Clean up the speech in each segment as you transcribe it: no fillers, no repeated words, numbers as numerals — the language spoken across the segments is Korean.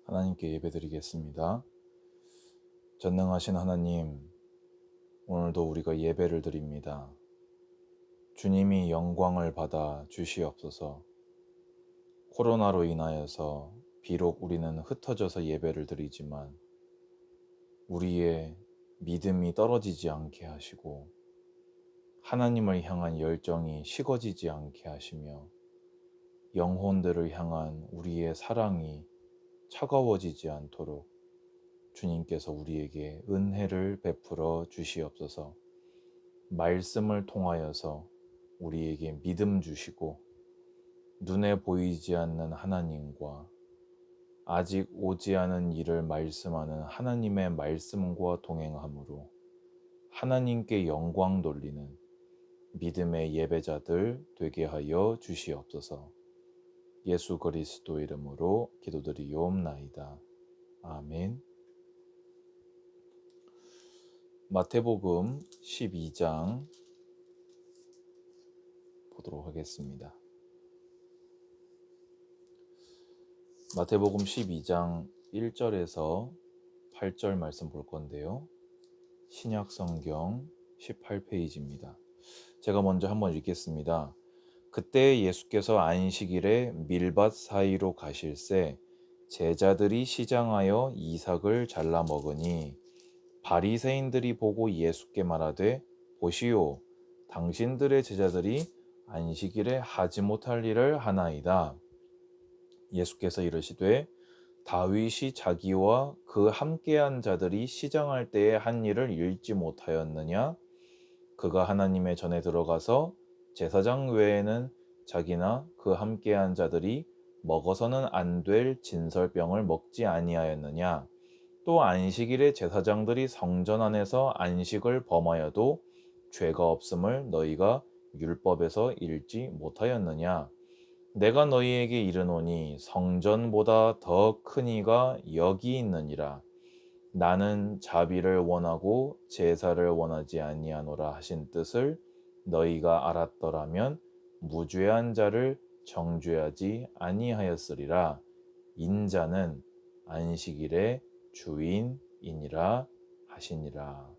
하나님께 예배드리겠습니다. 전능하신 하나님, 오늘도 우리가 예배를 드립니다. 주님이 영광을 받아 주시옵소서. 코로나로 인하여서 비록 우리는 흩어져서 예배를 드리지만 우리의 믿음이 떨어지지 않게 하시고 하나님을 향한 열정이 식어지지 않게 하시며 영혼들을 향한 우리의 사랑이 차가워지지 않도록 주님께서 우리에게 은혜를 베풀어 주시옵소서. 말씀을 통하여서 우리에게 믿음 주시고 눈에 보이지 않는 하나님과 아직 오지 않은 일을 말씀하는 하나님의 말씀과 동행함으로 하나님께 영광 돌리는 믿음의 예배자들 되게 하여 주시옵소서. 예수 그리스도 이름으로 기도드리옵나이다. 아멘. 마태복음 12장 보도록 하겠습니다. 마태복음 12장 1절에서 8절 말씀 볼 건데요. 신약 성경 18페이지입니다. 제가 먼저 한번 읽겠습니다. 그때 예수께서 안식일에 밀밭 사이로 가실새 제자들이 시장하여 이삭을 잘라 먹으니 바리새인들이 보고 예수께 말하되 보시오, 당신들의 제자들이 안식일에 하지 못할 일을 하나이다. 예수께서 이르시되 다윗이 자기와 그 함께한 자들이 시장할 때에 한 일을 읽지 못하였느냐? 그가 하나님의 전에 들어가서 제사장 외에는 자기나 그 함께한 자들이 먹어서는 안 될 진설병을 먹지 아니하였느냐? 또 안식일에 제사장들이 성전 안에서 안식을 범하여도 죄가 없음을 너희가 율법에서 읽지 못하였느냐? 내가 너희에게 이르노니 성전보다 더 큰 이가 여기 있느니라. 나는 자비를 원하고 제사를 원하지 아니하노라 하신 뜻을 너희가 알았더라면 무죄한 자를 정죄하지 아니하였으리라. 인자는 안식일의 주인이니라 하시니라.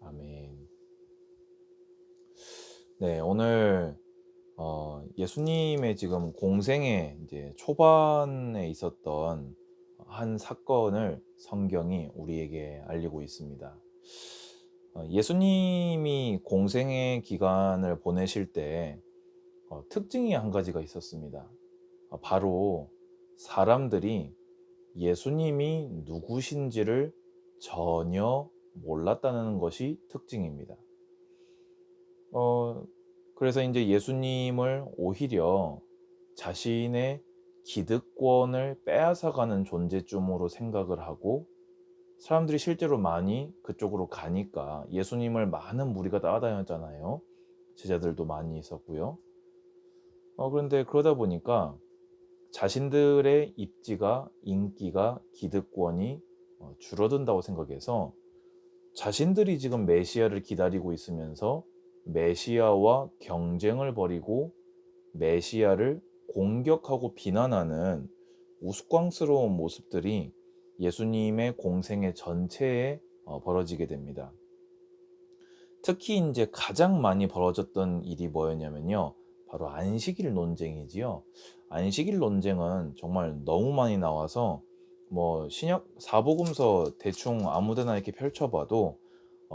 아멘. 네, 오늘 예수님의 지금 공생의 이제 초반에 있었던 한 사건을 성경이 우리에게 알리고 있습니다. 예수님이 공생의 기간을 보내실 때 특징이 한 가지가 있었습니다. 바로 사람들이 예수님이 누구신지를 전혀 몰랐다는 것이 특징입니다. 그래서 이제 예수님을 오히려 자신의 기득권을 빼앗아가는 존재쯤으로 생각을 하고 사람들이 실제로 많이 그쪽으로 가니까 예수님을 많은 무리가 따라다녔잖아요. 제자들도 많이 있었고요. 그런데 그러다 보니까 자신들의 입지가, 인기가, 기득권이 줄어든다고 생각해서 자신들이 지금 메시아를 기다리고 있으면서 메시아와 경쟁을 벌이고 메시아를 공격하고 비난하는 우스꽝스러운 모습들이 예수님의 공생애 전체에 벌어지게 됩니다. 특히 이제 가장 많이 벌어졌던 일이 뭐였냐면요. 바로 안식일 논쟁이지요. 안식일 논쟁은 정말 너무 많이 나와서 뭐 신약 사복음서 대충 아무데나 이렇게 펼쳐봐도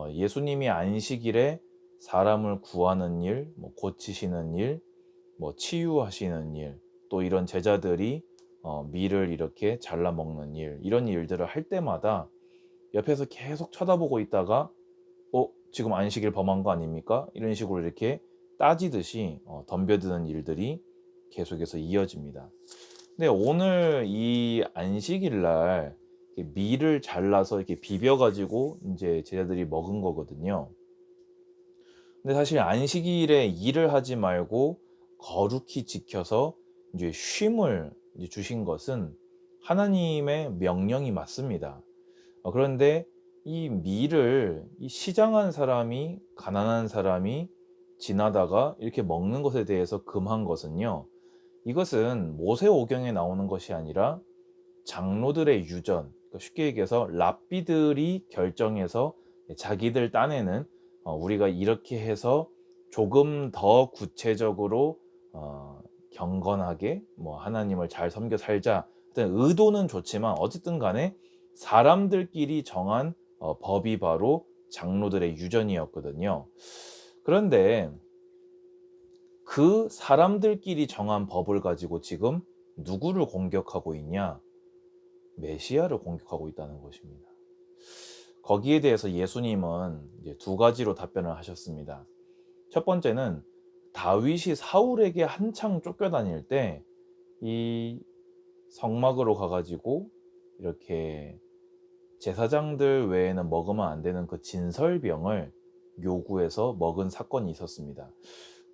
예수님이 안식일에 사람을 구하는 일, 뭐 고치시는 일, 뭐 치유하시는 일, 또 이런 제자들이 밀을 이렇게 잘라 먹는 일, 이런 일들을 할 때마다 옆에서 계속 쳐다보고 있다가 지금 안식일 범한 거 아닙니까? 이런 식으로 이렇게 따지듯이 덤벼드는 일들이 계속해서 이어집니다. 근데 오늘 이 안식일 날 밀을 잘라서 이렇게 비벼가지고 이제 제자들이 먹은 거거든요. 근데 사실 안식일에 일을 하지 말고 거룩히 지켜서 이제 쉼을 이제 주신 것은 하나님의 명령이 맞습니다. 그런데 이 밀을 이 시장한 사람이, 가난한 사람이 지나다가 이렇게 먹는 것에 대해서 금한 것은요, 이것은 모세오경에 나오는 것이 아니라 장로들의 유전, 그러니까 쉽게 얘기해서 랍비들이 결정해서 자기들 딴에는 우리가 이렇게 해서 조금 더 구체적으로 경건하게 뭐 하나님을 잘 섬겨 살자. 하여튼 의도는 좋지만 어쨌든 간에 사람들끼리 정한 법이 바로 장로들의 유전이었거든요. 그런데 그 사람들끼리 정한 법을 가지고 지금 누구를 공격하고 있냐? 메시아를 공격하고 있다는 것입니다. 거기에 대해서 예수님은 이제 두 가지로 답변을 하셨습니다. 첫 번째는 다윗이 사울에게 한창 쫓겨다닐 때 이 성막으로 가가지고 이렇게 제사장들 외에는 먹으면 안 되는 그 진설병을 요구해서 먹은 사건이 있었습니다.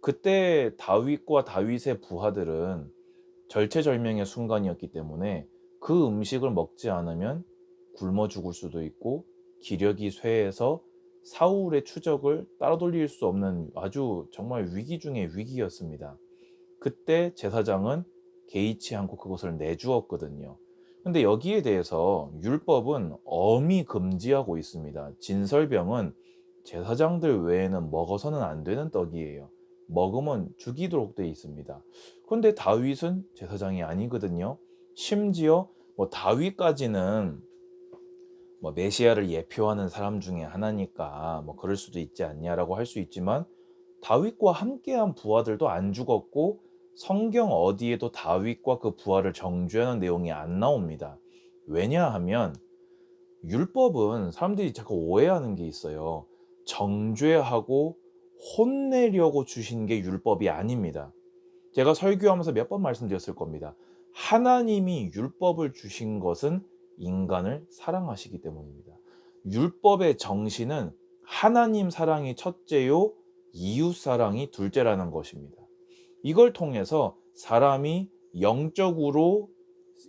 그때 다윗과 다윗의 부하들은 절체절명의 순간이었기 때문에 그 음식을 먹지 않으면 굶어 죽을 수도 있고 기력이 쇠해서 사울의 추적을 따라돌릴 수 없는 아주 정말 위기 중의 위기였습니다. 그때 제사장은 개의치 않고 그것을 내주었거든요. 근데 여기에 대해서 율법은 엄히 금지하고 있습니다. 진설병은 제사장들 외에는 먹어서는 안 되는 떡이에요. 먹으면 죽이도록 되어 있습니다. 그런데 다윗은 제사장이 아니거든요. 심지어 뭐 다윗까지는 뭐 메시아를 예표하는 사람 중에 하나니까 뭐 그럴 수도 있지 않냐라고 할 수 있지만 다윗과 함께한 부하들도 안 죽었고 성경 어디에도 다윗과 그 부하를 정죄하는 내용이 안 나옵니다. 왜냐하면 율법은 사람들이 자꾸 오해하는 게 있어요. 정죄하고 혼내려고 주신 게 율법이 아닙니다. 제가 설교하면서 몇 번 말씀드렸을 겁니다. 하나님이 율법을 주신 것은 인간을 사랑하시기 때문입니다. 율법의 정신은 하나님 사랑이 첫째요, 이웃 사랑이 둘째라는 것입니다. 이걸 통해서 사람이 영적으로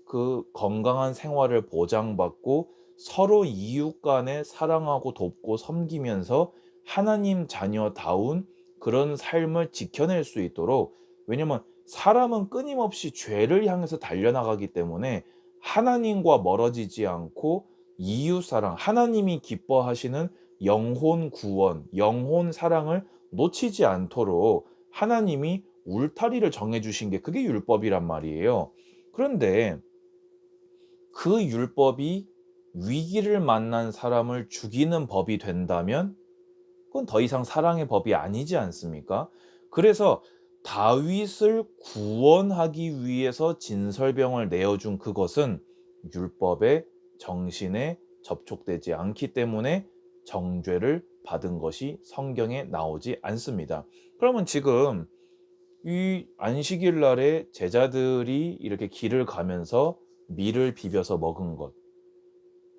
그 건강한 생활을 보장받고 서로 이웃 간에 사랑하고 돕고 섬기면서 하나님 자녀다운 그런 삶을 지켜낼 수 있도록, 왜냐면 사람은 끊임없이 죄를 향해서 달려나가기 때문에 하나님과 멀어지지 않고 이웃 사랑, 하나님이 기뻐하시는 영혼 구원, 영혼 사랑을 놓치지 않도록 하나님이 울타리를 정해주신 게 그게 율법이란 말이에요. 그런데 그 율법이 위기를 만난 사람을 죽이는 법이 된다면 그건 더 이상 사랑의 법이 아니지 않습니까? 그래서 다윗을 구원하기 위해서 진설병을 내어준 그것은 율법의 정신에 접촉되지 않기 때문에 정죄를 받은 것이 성경에 나오지 않습니다. 그러면 지금 이 안식일 날에 제자들이 이렇게 길을 가면서 밀을 비벼서 먹은 것,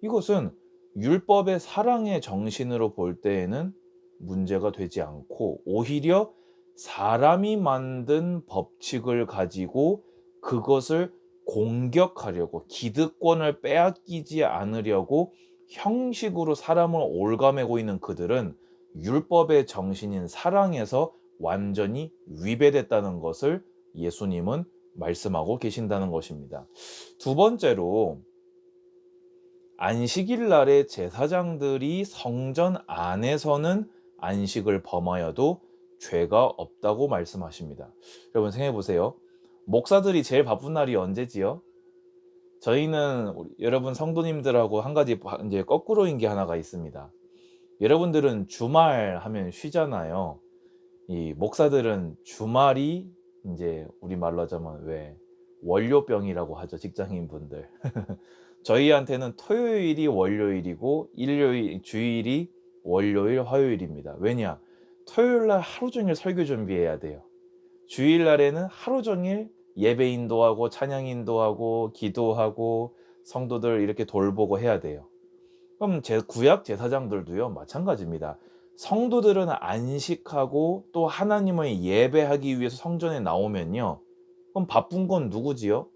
이것은 율법의 사랑의 정신으로 볼 때에는 문제가 되지 않고 오히려 사람이 만든 법칙을 가지고 그것을 공격하려고, 기득권을 빼앗기지 않으려고 형식으로 사람을 옭아매고 있는 그들은 율법의 정신인 사랑에서 완전히 위배됐다는 것을 예수님은 말씀하고 계신다는 것입니다. 두 번째로, 안식일 날에 제사장들이 성전 안에서는 안식을 범하여도 죄가 없다고 말씀하십니다. 여러분 생각해 보세요. 목사들이 제일 바쁜 날이 언제지요? 저희는 여러분 성도님들하고 한 가지 이제 거꾸로인 게 하나가 있습니다. 여러분들은 주말 하면 쉬잖아요. 이 목사들은 주말이 이제 우리 말로 하자면 왜 월요병이라고 하죠, 직장인분들. 저희한테는 토요일이 월요일이고 일요일 주일이 월요일 화요일입니다. 왜냐? 토요일 날 하루 종일 설교 준비해야 돼요. 주일 날에는 하루 종일 예배 인도하고 찬양 인도하고 기도하고 성도들 이렇게 돌보고 해야 돼요. 그럼 구약 제사장들도요 마찬가지입니다. 성도들은 안식하고 또 하나님을 예배하기 위해서 성전에 나오면요, 그럼 바쁜 건 누구지요?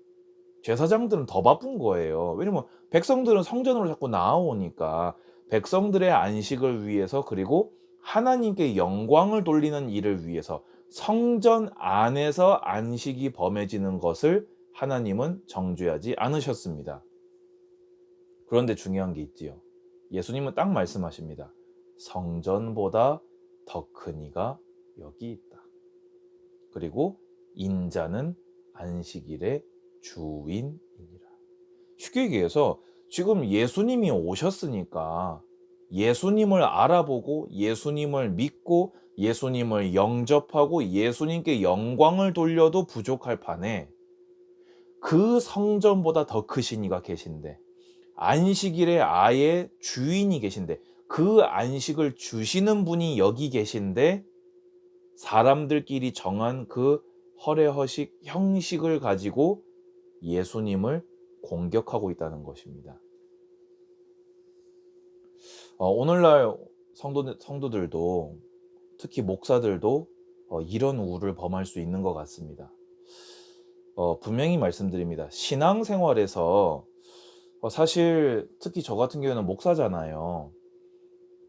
제사장들은 더 바쁜 거예요. 왜냐면 백성들은 성전으로 자꾸 나아오니까 백성들의 안식을 위해서, 그리고 하나님께 영광을 돌리는 일을 위해서 성전 안에서 안식이 범해지는 것을 하나님은 정죄하지 않으셨습니다. 그런데 중요한 게 있지요. 예수님은 딱 말씀하십니다. 성전보다 더 큰 이가 여기 있다. 그리고 인자는 안식일의 주인이니라. 쉽게 얘기해서 지금 예수님이 오셨으니까 예수님을 알아보고 예수님을 믿고 예수님을 영접하고 예수님께 영광을 돌려도 부족할 판에 그 성전보다 더 크신 이가 계신데, 안식일에 아예 주인이 계신데, 그 안식을 주시는 분이 여기 계신데 사람들끼리 정한 그 허례허식 형식을 가지고 예수님을 공격하고 있다는 것입니다. 오늘날 성도들도, 특히 목사들도 이런 우를 범할 수 있는 것 같습니다. 분명히 말씀드립니다. 신앙생활에서 사실 특히 저 같은 경우에는 목사잖아요.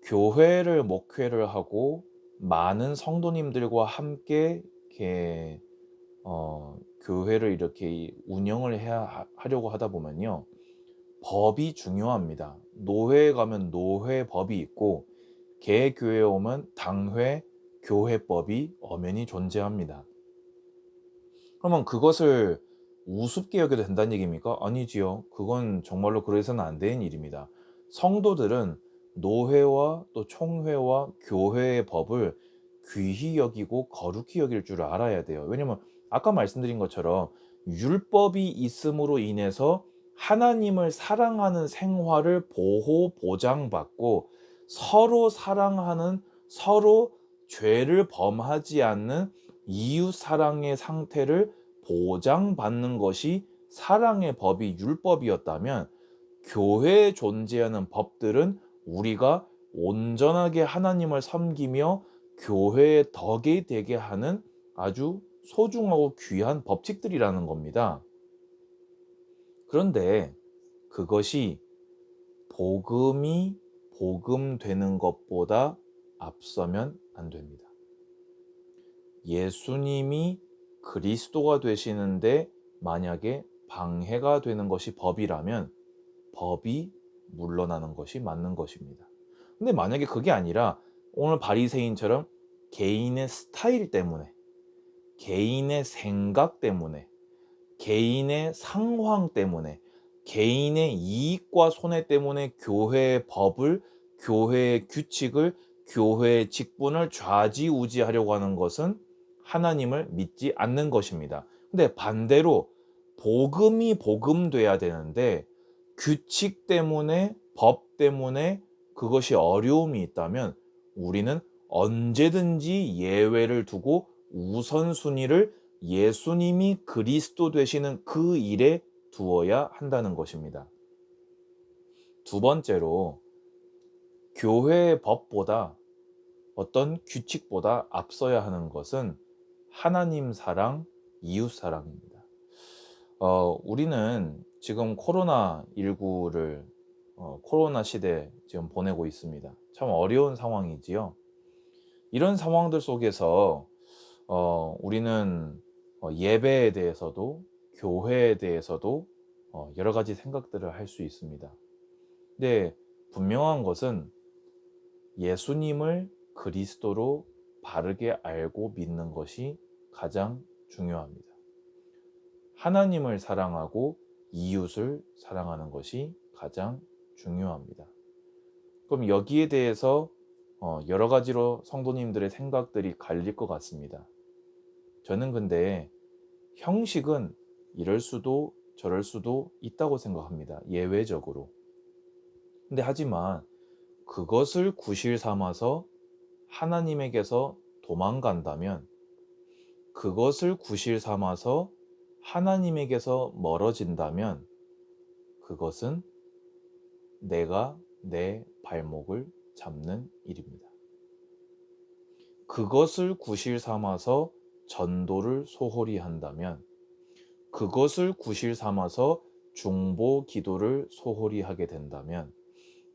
교회를 목회를 하고 많은 성도님들과 함께 이렇게 교회를 이렇게 운영을 하려고 하다 보면요, 법이 중요합니다. 노회에 가면 노회법이 있고 개교회에 오면 당회 교회법이 엄연히 존재합니다. 그러면 그것을 우습게 여겨도 된다는 얘기입니까? 아니지요. 그건 정말로 그래서는 안 되는 일입니다. 성도들은 노회와 또 총회와 교회의 법을 귀히 여기고 거룩히 여길 줄 알아야 돼요. 왜냐면 아까 말씀드린 것처럼 율법이 있음으로 인해서 하나님을 사랑하는 생활을 보장받고, 서로 사랑하는, 서로 죄를 범하지 않는 이웃 사랑의 상태를 보장받는 것이 사랑의 법이 율법이었다면, 교회에 존재하는 법들은 우리가 온전하게 하나님을 섬기며 교회의 덕이 되게 하는 아주 소중하고 귀한 법칙들이라는 겁니다. 그런데 그것이 복음이 복음되는 것보다 앞서면 안 됩니다. 예수님이 그리스도가 되시는데 만약에 방해가 되는 것이 법이라면 법이 물러나는 것이 맞는 것입니다. 근데 만약에 그게 아니라 오늘 바리새인처럼 개인의 스타일 때문에, 개인의 생각 때문에, 개인의 상황 때문에, 개인의 이익과 손해 때문에 교회의 법을, 교회의 규칙을, 교회의 직분을 좌지우지하려고 하는 것은 하나님을 믿지 않는 것입니다. 근데 반대로 복음이 복음돼야 되는데 규칙 때문에, 법 때문에 그것이 어려움이 있다면 우리는 언제든지 예외를 두고 우선순위를 예수님이 그리스도 되시는 그 일에 두어야 한다는 것입니다. 두 번째로, 교회의 법보다, 어떤 규칙보다 앞서야 하는 것은 하나님 사랑, 이웃 사랑입니다. 우리는 지금 코로나19를 코로나 시대 지금 보내고 있습니다. 참 어려운 상황이지요. 이런 상황들 속에서 우리는 예배에 대해서도 교회에 대해서도 여러 가지 생각들을 할 수 있습니다. 근데 분명한 것은 예수님을 그리스도로 바르게 알고 믿는 것이 가장 중요합니다. 하나님을 사랑하고 이웃을 사랑하는 것이 가장 중요합니다. 그럼 여기에 대해서 여러 가지로 성도님들의 생각들이 갈릴 것 같습니다. 저는 근데 형식은 이럴 수도 저럴 수도 있다고 생각합니다. 예외적으로. 근데 하지만 그것을 구실 삼아서 하나님에게서 도망간다면, 그것을 구실 삼아서 하나님에게서 멀어진다면 그것은 내가 내 발목을 잡는 일입니다. 그것을 구실 삼아서 전도를 소홀히 한다면, 그것을 구실 삼아서 중보 기도를 소홀히 하게 된다면,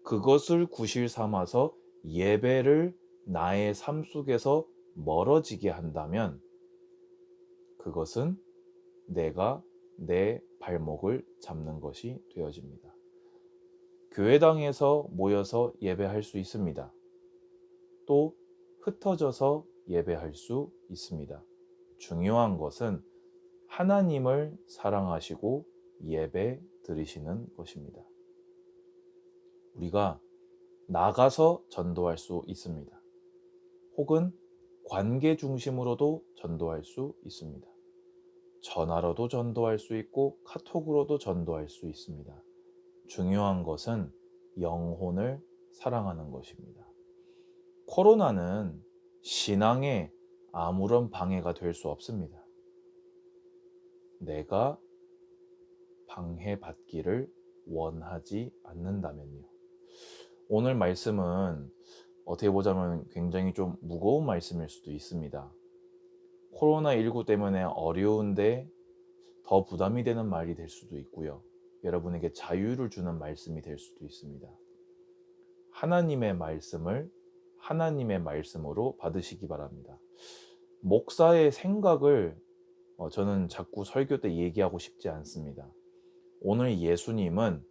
그것을 구실 삼아서 예배를 나의 삶 속에서 멀어지게 한다면 그것은 내가 내 발목을 잡는 것이 되어집니다. 교회당에서 모여서 예배할 수 있습니다. 또 흩어져서 예배할 수 있습니다. 중요한 것은 하나님을 사랑하시고 예배 드리시는 것입니다. 우리가 나가서 전도할 수 있습니다. 혹은 관계 중심으로도 전도할 수 있습니다. 전화로도 전도할 수 있고 카톡으로도 전도할 수 있습니다. 중요한 것은 영혼을 사랑하는 것입니다. 코로나는 신앙에 아무런 방해가 될 수 없습니다. 내가 방해받기를 원하지 않는다면요. 오늘 말씀은 어떻게 보자면 굉장히 좀 무거운 말씀일 수도 있습니다. 코로나19 때문에 어려운데 더 부담이 되는 말이 될 수도 있고요. 여러분에게 자유를 주는 말씀이 될 수도 있습니다. 하나님의 말씀을 하나님의 말씀으로 받으시기 바랍니다. 목사의 생각을 저는 자꾸 설교 때 얘기하고 싶지 않습니다. 오늘 예수님을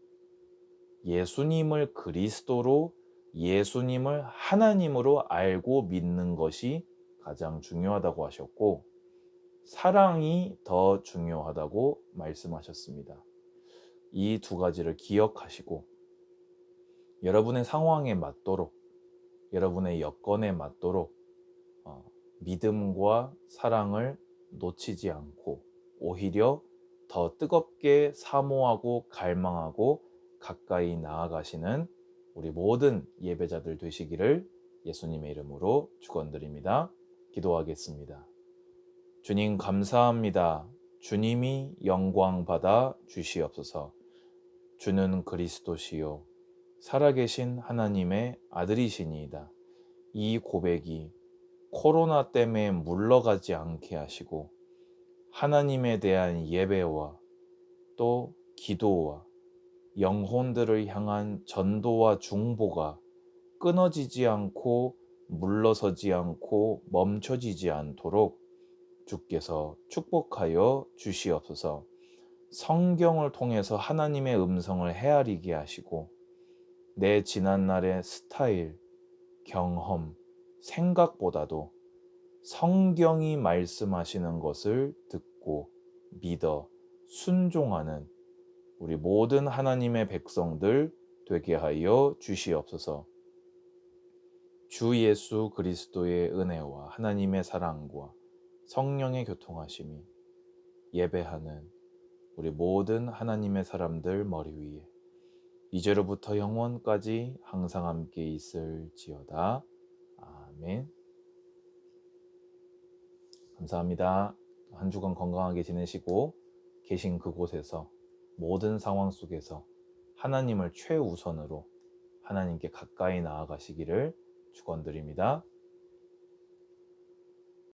그리스도로, 예수님을 하나님으로 알고 믿는 것이 가장 중요하다고 하셨고, 사랑이 더 중요하다고 말씀하셨습니다. 이 두 가지를 기억하시고 여러분의 상황에 맞도록, 여러분의 여건에 맞도록 믿음과 사랑을 놓치지 않고 오히려 더 뜨겁게 사모하고 갈망하고 가까이 나아가시는 우리 모든 예배자들 되시기를 예수님의 이름으로 축원드립니다. 기도하겠습니다. 주님 감사합니다. 주님이 영광 받아 주시옵소서. 주는 그리스도시요 살아계신 하나님의 아들이시니이다. 이 고백이 코로나 때문에 물러가지 않게 하시고 하나님에 대한 예배와 또 기도와 영혼들을 향한 전도와 중보가 끊어지지 않고 물러서지 않고 멈춰지지 않도록 주께서 축복하여 주시옵소서. 성경을 통해서 하나님의 음성을 헤아리게 하시고 내 지난날의 스타일, 경험, 생각보다도 성경이 말씀하시는 것을 듣고 믿어 순종하는 우리 모든 하나님의 백성들 되게 하여 주시옵소서. 주 예수 그리스도의 은혜와 하나님의 사랑과 성령의 교통하심이 예배하는 우리 모든 하나님의 사람들 머리 위에 이제로부터 영원까지 항상 함께 있을지어다. 아멘. 감사합니다. 한 주간 건강하게 지내시고 계신 그곳에서 모든 상황 속에서 하나님을 최우선으로 하나님께 가까이 나아가시기를 축원드립니다.